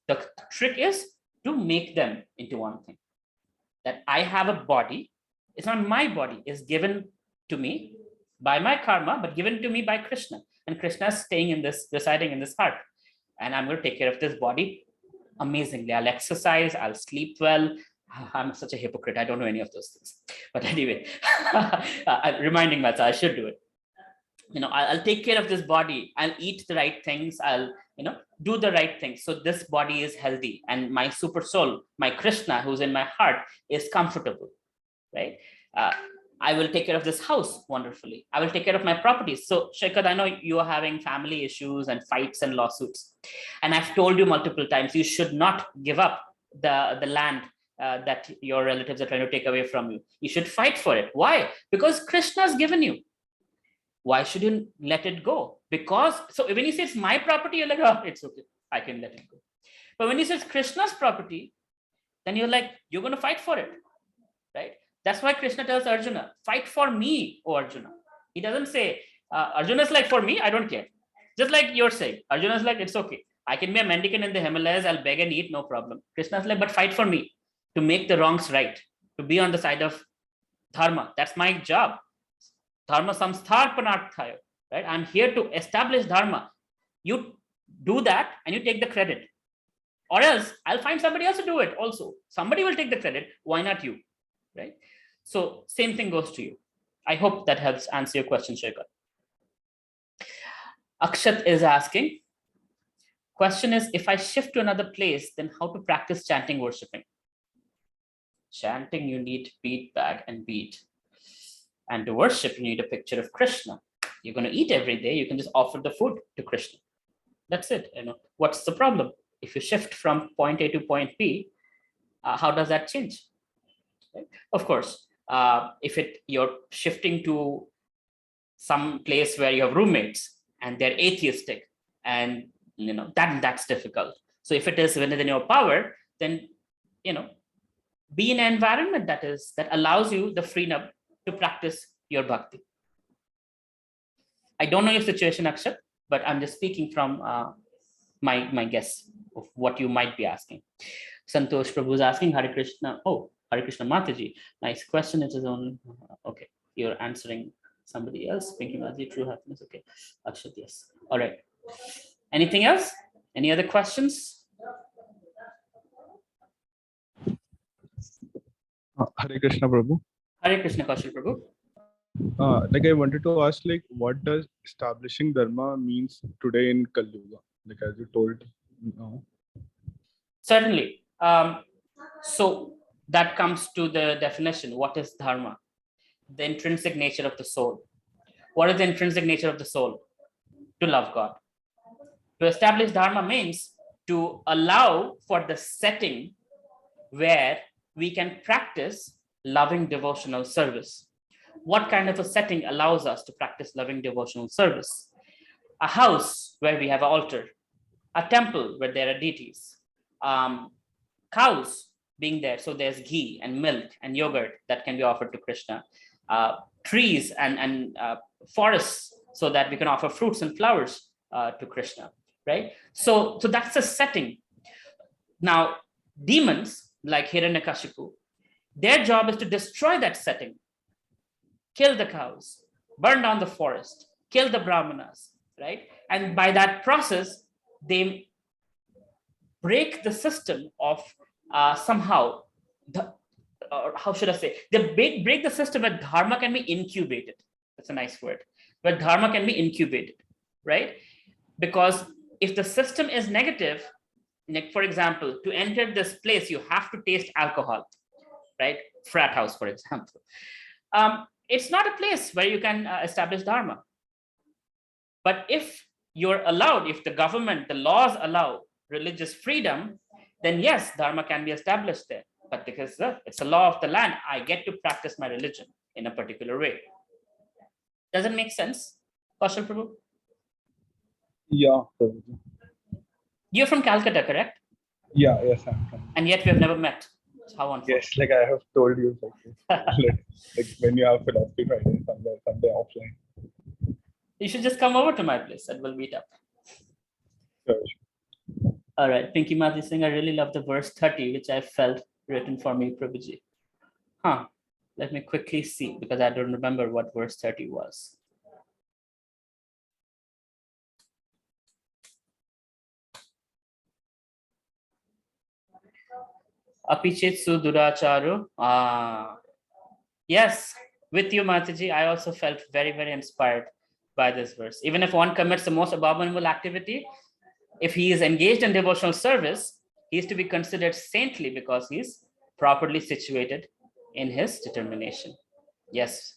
The trick is to make them into one thing. That I have a body. It's not my body. It's given to me by my karma, but given to me by Krishna. And Krishna is staying in this, residing in this heart. And I'm going to take care of this body amazingly. I'll exercise. I'll sleep well. I'm such a hypocrite. I don't know any of those things. But anyway, I'm reminding myself I should do it. I'll take care of this body. I'll eat the right things. I'll, do the right things. So this body is healthy, and my super soul, my Krishna, who's in my heart, is comfortable, right? I will take care of this house wonderfully. I will take care of my properties. So Shekhar, I know you are having family issues and fights and lawsuits. And I've told you multiple times, you should not give up the land that your relatives are trying to take away from you. You should fight for it. Why? Because Krishna's given you. Why should you let it go? Because, so when he says my property, you're like, oh, it's okay, I can let it go. But when he says Krishna's property, then you're like, you're going to fight for it, right? That's why Krishna tells Arjuna, fight for me, O Arjuna. He doesn't say, Arjuna's like, for me, I don't care. Just like you're saying, Arjuna's like, it's okay. I can be a mendicant in the Himalayas, I'll beg and eat, no problem. Krishna's like, but fight for me, to make the wrongs right, to be on the side of dharma. That's my job. Dharma samstharpanarthaya, right? I'm here to establish dharma. You do that and you take the credit. Or else I'll find somebody else to do it also. Somebody will take the credit. Why not you, right? So same thing goes to you. I hope that helps answer your question, Shekhar. Akshat is asking, question is, if I shift to another place, then how to practice chanting, worshipping? Chanting, you need beat, bag, and beat. And to worship, you need a picture of Krishna. You're going to eat every day. You can just offer the food to Krishna. That's it. What's the problem? If you shift from point A to point B, how does that change? Right? Of course, if you're shifting to some place where you have roommates and they're atheistic, and that's difficult. So if it is within your power, then be in an environment that allows you the freedom to practice your bhakti. I don't know your situation, Akshat, but I'm just speaking from my guess of what you might be asking. Santosh Prabhu is asking, Hare Krishna. Oh, Hare Krishna Mataji. Nice question. It is on. Okay, you're answering somebody else. Pinky Maji, true happiness. Okay, Akshat, yes. All right. Anything else? Any other questions? Hare Krishna Prabhu. Hare Krishna Kaushal Prabhu. I wanted to ask, what does establishing dharma means today in Kali Yuga? As you told now. Certainly. So that comes to the definition. What is dharma? The intrinsic nature of the soul. What is the intrinsic nature of the soul? To love God. To establish dharma means to allow for the setting where we can practice loving devotional service. What kind of a setting allows us to practice loving devotional service? A house where we have an altar, a temple where there are deities, cows being there, so there's ghee and milk and yogurt that can be offered to Krishna, trees and forests so that we can offer fruits and flowers to Krishna, right? So that's the setting. Now, demons like Hiranyakashipu, their job is to destroy that setting, kill the cows, burn down the forest, kill the brahmanas, right? And by that process, they break the system of somehow, how should I say? They break the system where dharma can be incubated. That's a nice word. Where dharma can be incubated, right? Because if the system is negative, like for example, to enter this place, you have to taste alcohol, right? Frat house, for example. It's not a place where you can establish dharma. But if you're allowed, if the government, the laws allow religious freedom, then yes, dharma can be established there. But because it's a law of the land, I get to practice my religion in a particular way. Does it make sense, Kaushal Prabhu? Yeah. Prabhuji. You're from Calcutta, correct? Yeah. Yes, I'm from. And yet we have never met. How unfortunate. Yes, like I have told you, like when you have Philosophy Friday, someday offline. You should just come over to my place and we'll meet up. Sure. All right, Pinky Mati Singh, I really love the verse 30, which I felt written for me, Prabhuji. Let me quickly see, because I don't remember what verse 30 was. Apichitsu Duracharu. Yes, with you, Mataji, I also felt very, very inspired by this verse. Even if one commits the most abominable activity, if he is engaged in devotional service, he is to be considered saintly because he is properly situated in his determination. Yes.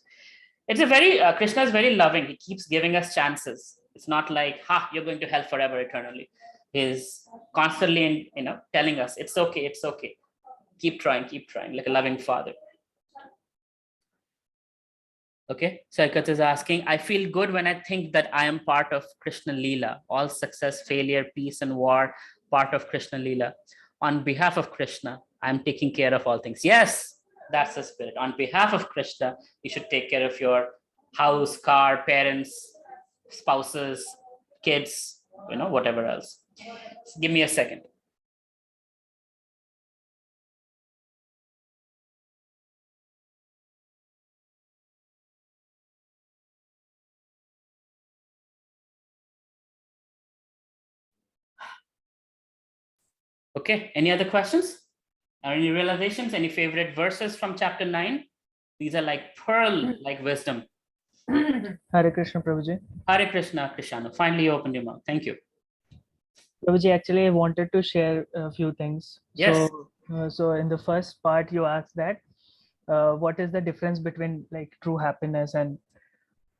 It's a very, Krishna is very loving. He keeps giving us chances. It's not like, you're going to hell forever eternally. He's constantly, telling us, it's okay, it's okay. Keep trying, like a loving father. Okay, Sarkat is asking, I feel good when I think that I am part of Krishna Leela. All success, failure, peace and war, part of Krishna Leela. On behalf of Krishna, I'm taking care of all things. Yes, that's the spirit. On behalf of Krishna, you should take care of your house, car, parents, spouses, kids, whatever else. So give me a second. Okay, any other questions? Or any realizations, any favorite verses from chapter 9? These are like pearl, like wisdom. Hare Krishna, Prabhuji. Hare Krishna, Krishna. Finally, you opened your mouth. Thank you. Prabhuji, actually, I wanted to share a few things. Yes. So in the first part, you asked that what is the difference between like true happiness and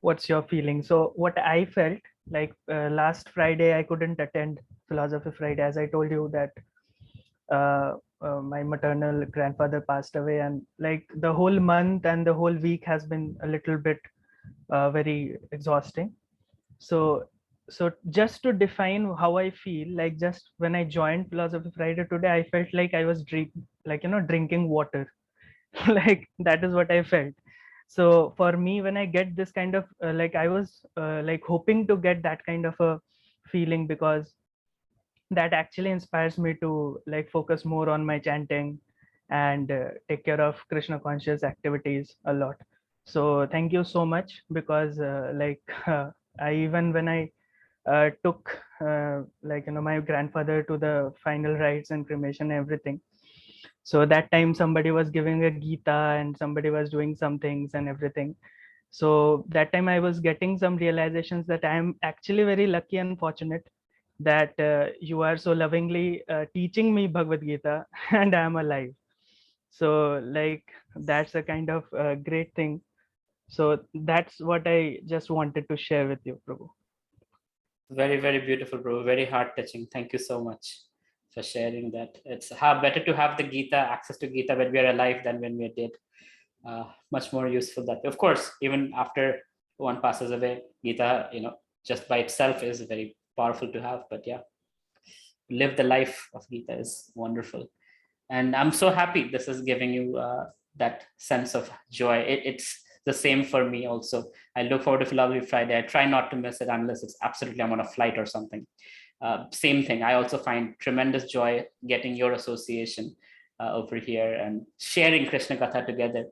what's your feeling? So what I felt like last Friday, I couldn't attend Philosophy Friday, as I told you that my maternal grandfather passed away, and like the whole month and the whole week has been a little bit very exhausting. So just to define how I feel, like just when I joined Philosophy Friday today, I felt like I was drinking water. Like that is what I felt. So for me, when I get this kind of like I was like hoping to get that kind of a feeling, because that actually inspires me to like focus more on my chanting and take care of Krishna conscious activities a lot. So thank you so much, because I even when I took my grandfather to the final rites and cremation and everything, so that time somebody was giving a Gita and somebody was doing some things and everything. So that time I was getting some realizations that I am actually very lucky and fortunate that you are so lovingly teaching me Bhagavad Gita and I am alive. So like that's a kind of great thing. So that's what I just wanted to share with you, Prabhu. Very, very beautiful, bro. Very heart touching. Thank you so much for sharing that. It's better to have the Gita, access to Gita when we are alive than when we are dead. Much more useful that way. Of course, even after one passes away, Gita, just by itself is very powerful to have. But yeah, live the life of Gita is wonderful. And I'm so happy this is giving you that sense of joy. It's the same for me also. I look forward to Philosophy Friday. I try not to miss it unless it's absolutely I'm on a flight or something. Same thing. I also find tremendous joy getting your association over here and sharing Krishna Katha together.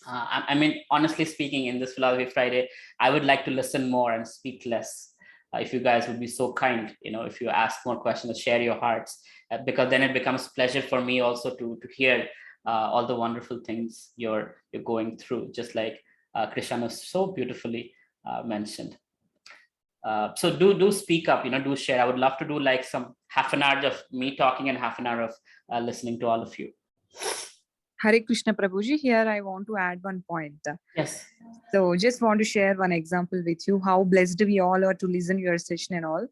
I mean, honestly speaking, in this Philosophy Friday, I would like to listen more and speak less. If you guys would be so kind, if you ask more questions, share your hearts, because then it becomes pleasure for me also to hear all the wonderful things you're going through, just like Krishna so beautifully mentioned. So do speak up, do share. I would love to do like some half an hour of me talking and half an hour of listening to all of you. Hare Krishna Prabhuji, here I want to add one point. Yes. So just want to share one example with you, how blessed we all are to listen your session and all.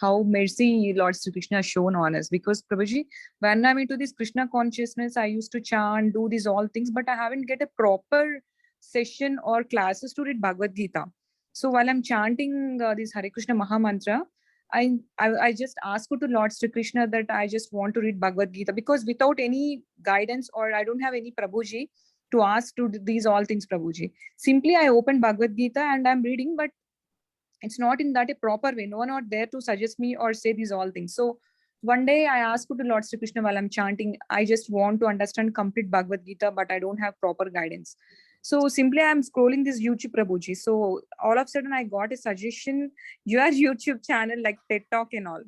How mercy Lord Sri Krishna has shown on us. Because Prabhuji, when I'm into this Krishna consciousness, I used to chant, do these all things, but I haven't get a proper session or classes to read Bhagavad Gita. So while I'm chanting this Hare Krishna Maha Mantra, I just asked to Lord Sri Krishna that I just want to read Bhagavad Gita, because without any guidance, or I don't have any Prabhuji to ask to these all things, Prabhuji. Simply I opened Bhagavad Gita and I'm reading, but it's not in that a proper way. No one out there to suggest me or say these all things. So one day I asked to Lord Sri Krishna while I'm chanting, I just want to understand complete Bhagavad Gita, but I don't have proper guidance. So simply I'm scrolling this YouTube, Prabhuji. So all of a sudden I got a suggestion, your YouTube channel, like TED Talk and all.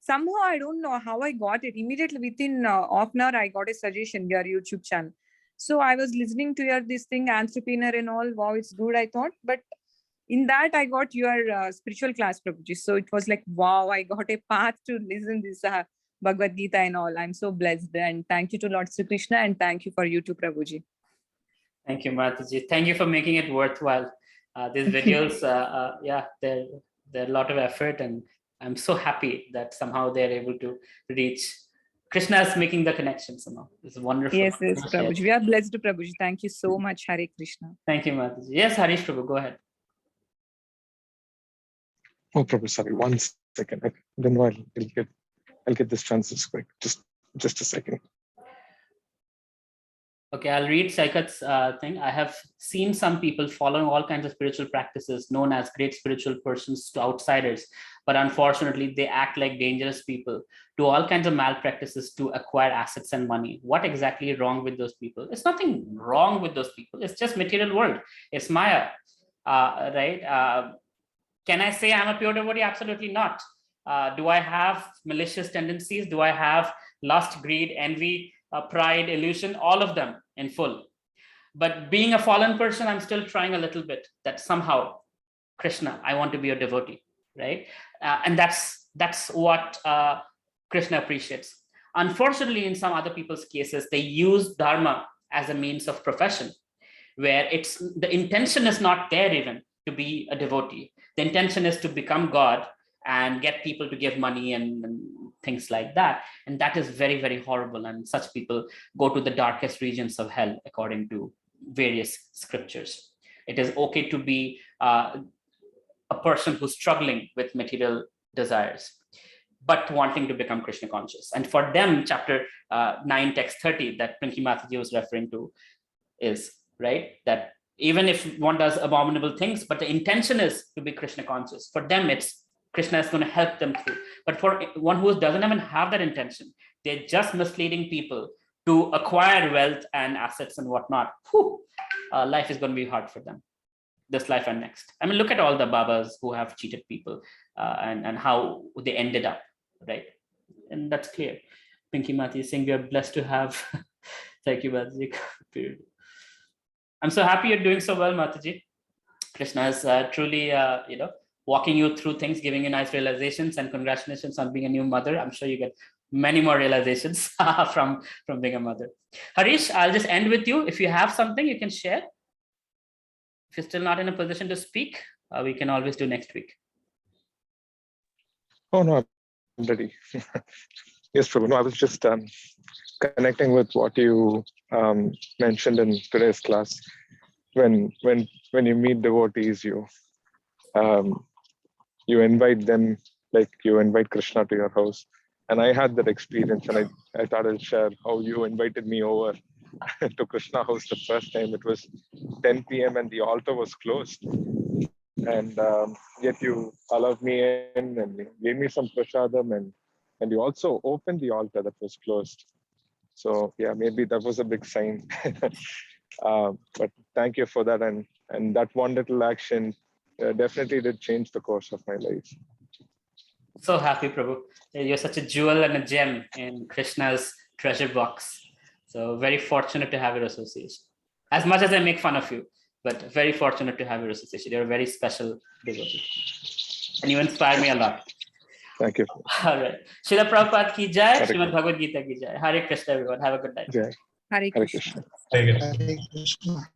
Somehow I don't know how I got it. Immediately within half an hour, I got a suggestion, your YouTube channel. So I was listening to your this thing, entrepreneur and all. Wow, it's good, I thought. But in that, I got your spiritual class, Prabhuji. So it was like, wow, I got a path to listen this Bhagavad Gita and all. I'm so blessed. And thank you to Lord Sri Krishna, and thank you for you too, Prabhuji. Thank you, Mataji. Thank you for making it worthwhile. These videos, yeah, they're a lot of effort, and I'm so happy that somehow they're able to reach. Krishna is making the connection somehow. It's wonderful. Yes, Prabhuji. We are blessed, Prabhuji. Thank you so much, Hare Krishna. Thank you, Mataji. Yes, Harish Prabhu, go ahead. Oh, Prabhu, sorry, 1 second. Okay. Then while I'll get this transcript quick. Just a second. Okay, I'll read Saikat's thing. I have seen some people following all kinds of spiritual practices known as great spiritual persons to outsiders, but unfortunately, they act like dangerous people, do all kinds of malpractices to acquire assets and money. What exactly is wrong with those people? There's nothing wrong with those people. It's just material world. It's Maya, right? Can I say I'm a pure devotee? Absolutely not. Do I have malicious tendencies? Do I have lust, greed, envy, pride, illusion? All of them in full. But being a fallen person, I'm still trying a little bit that somehow, Krishna, I want to be a devotee, right? And that's what Krishna appreciates. Unfortunately, in some other people's cases, they use dharma as a means of profession, where the intention is not there even to be a devotee. The intention is to become God and get people to give money and things like that. And that is very, very horrible. And such people go to the darkest regions of hell, according to various scriptures. It is okay to be a person who's struggling with material desires, but wanting to become Krishna conscious. And for them, chapter 9, text 30, that Pinky Mataji was referring to is, right, that even if one does abominable things, but the intention is to be Krishna conscious, for them, it's Krishna is going to help them through. But for one who doesn't even have that intention, they're just misleading people to acquire wealth and assets and whatnot. Life is going to be hard for them, this life and next. I mean, look at all the Babas who have cheated people and how they ended up, right? And that's clear. Pinky Mati is saying we are blessed to have. Thank you, Mataji. I'm so happy you're doing so well, Mataji. Krishna is truly, walking you through things, giving you nice realizations, and congratulations on being a new mother. I'm sure you get many more realizations from being a mother. Harish, I'll just end with you. If you have something you can share. If you're still not in a position to speak, we can always do next week. Oh, no, I'm ready. Yes, Prabhu. No, I was just connecting with what you mentioned in today's class. When you meet devotees, you invite them, like you invite Krishna to your house. And I had that experience, and I thought I'd share how you invited me over to Krishna house the first time. It was 10 p.m. and the altar was closed. And yet you allowed me in and you gave me some prasadam, and you also opened the altar that was closed. So yeah, maybe that was a big sign. But thank you for that. And that one little action definitely did change the course of my life. So happy, Prabhu. You're such a jewel and a gem in Krishna's treasure box. So very fortunate to have your association. As much as I make fun of you, but very fortunate to have your association. You're a very special devotee. And you inspire me a lot. Thank you. All right. Srila Prabhupada ki jai, Hare Srimad Bhagavad Gita ki jai. Hare Krishna, everyone. Have a good night. Jai. Hare Hare Krishna. Krishna. Hare Krishna.